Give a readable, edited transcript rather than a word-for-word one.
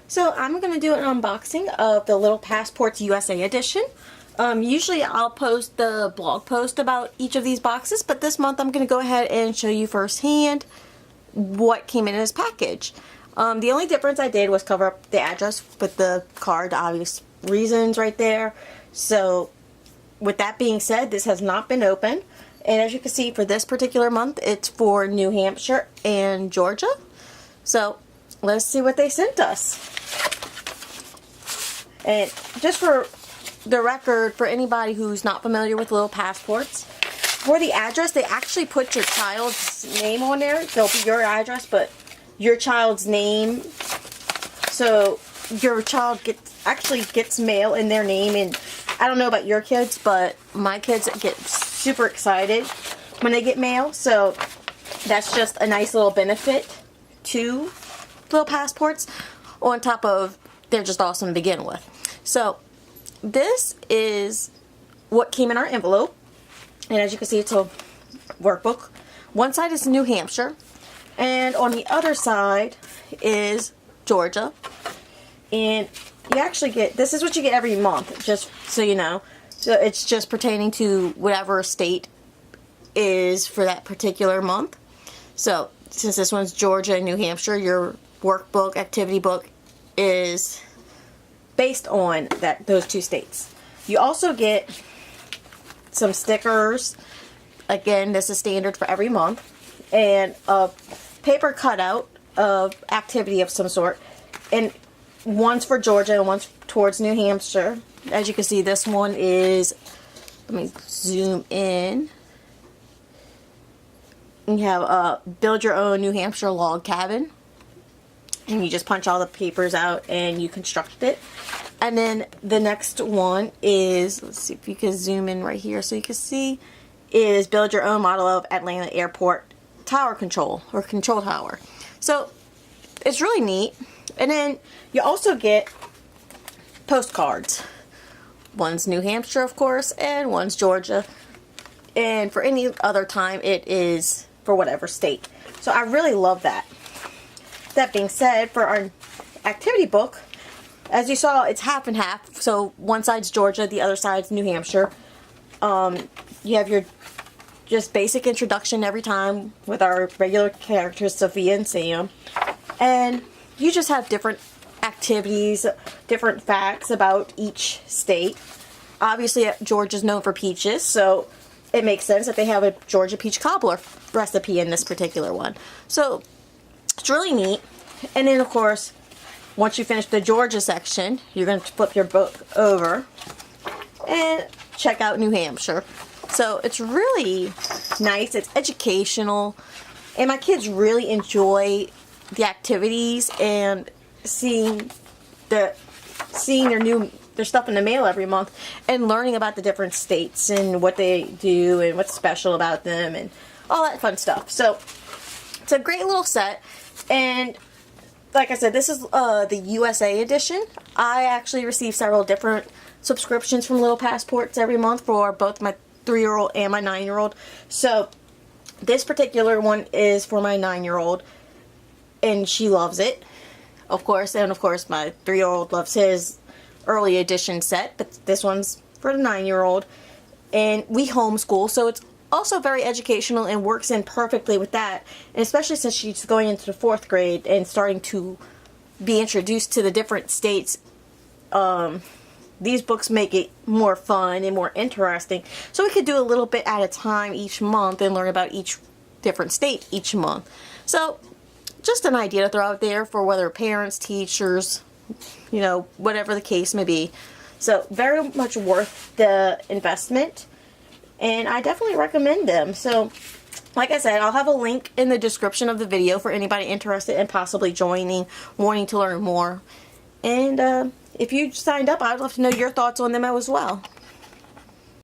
So I'm going to do an unboxing of the Little Passports USA edition. Usually I'll post the blog post about each of these boxes, but this month I'm going to go ahead and show you firsthand what came in this package. The only difference I did was cover up the address with the card, obvious reasons right there. So with that being said, this has not been opened. And as you can see, for this particular month, it's for New Hampshire and Georgia. So let's see what they sent us. And just for the record, for anybody who's not familiar with Little Passports, for the address, they actually put your child's name on there. There'll be your address, but your child's name. So your child actually gets mail in their name. And I don't know about your kids, but my kids get super excited when they get mail. So that's just a nice little benefit to Little Passports, on top of they're just awesome to begin with. So this is what came in our envelope, and as you can see, it's a workbook. One side is New Hampshire, and on the other side is Georgia. And you actually get, this is what you get every month, just so you know. So it's just pertaining to whatever state is for that particular month. So since this one's Georgia and New Hampshire, your workbook, activity book is based on those two states. You also get some stickers. Again, this is standard for every month. And a paper cutout of activity of some sort. And one's for Georgia and one's towards New Hampshire. As you can see, this one is, let me zoom in. You have build your own New Hampshire log cabin. And you just punch all the papers out and you construct it. And then the next one is, let's see if you can zoom in right here so you can see, is build your own model of Atlanta Airport tower control, or control tower. So it's really neat. And then you also get postcards. One's New Hampshire, of course, and one's Georgia. And for any other time, it is for whatever state. So I really love that. That being said, for our activity book, as you saw, it's half and half. So one side's Georgia, the other side's New Hampshire. You have your just basic introduction every time with our regular characters, Sophia and Sam. And you just have different activities, different facts about each state. Obviously, Georgia's known for peaches, so it makes sense that they have a Georgia peach cobbler recipe in this particular one. So it's really neat. And then, of course, once you finish the Georgia section, you're going to flip your book over and check out New Hampshire. So it's really nice. It's educational. And my kids really enjoy the activities and seeing their stuff in the mail every month and learning about the different states and what they do and what's special about them and all that fun stuff. So it's a great little set. And like I said, this is the USA edition. I actually receive several different subscriptions from Little Passports every month for both my 3-year-old and my 9-year-old. So this particular one is for my 9-year-old, and she loves it, of course. And of course, my 3-year-old loves his early edition set, but this one's for the 9-year-old. And we homeschool, so it's also very educational and works in perfectly with that. And especially since she's going into the 4th grade and starting to be introduced to the different states, these books make it more fun and more interesting. So we could do a little bit at a time each month and learn about each different state each month. So just an idea to throw out there for whether parents, teachers, you know, whatever the case may be. So very much worth the investment, and I definitely recommend them. So like I said, I'll have a link in the description of the video for anybody interested in possibly joining, wanting to learn more. And if you signed up, I'd love to know your thoughts on them as well.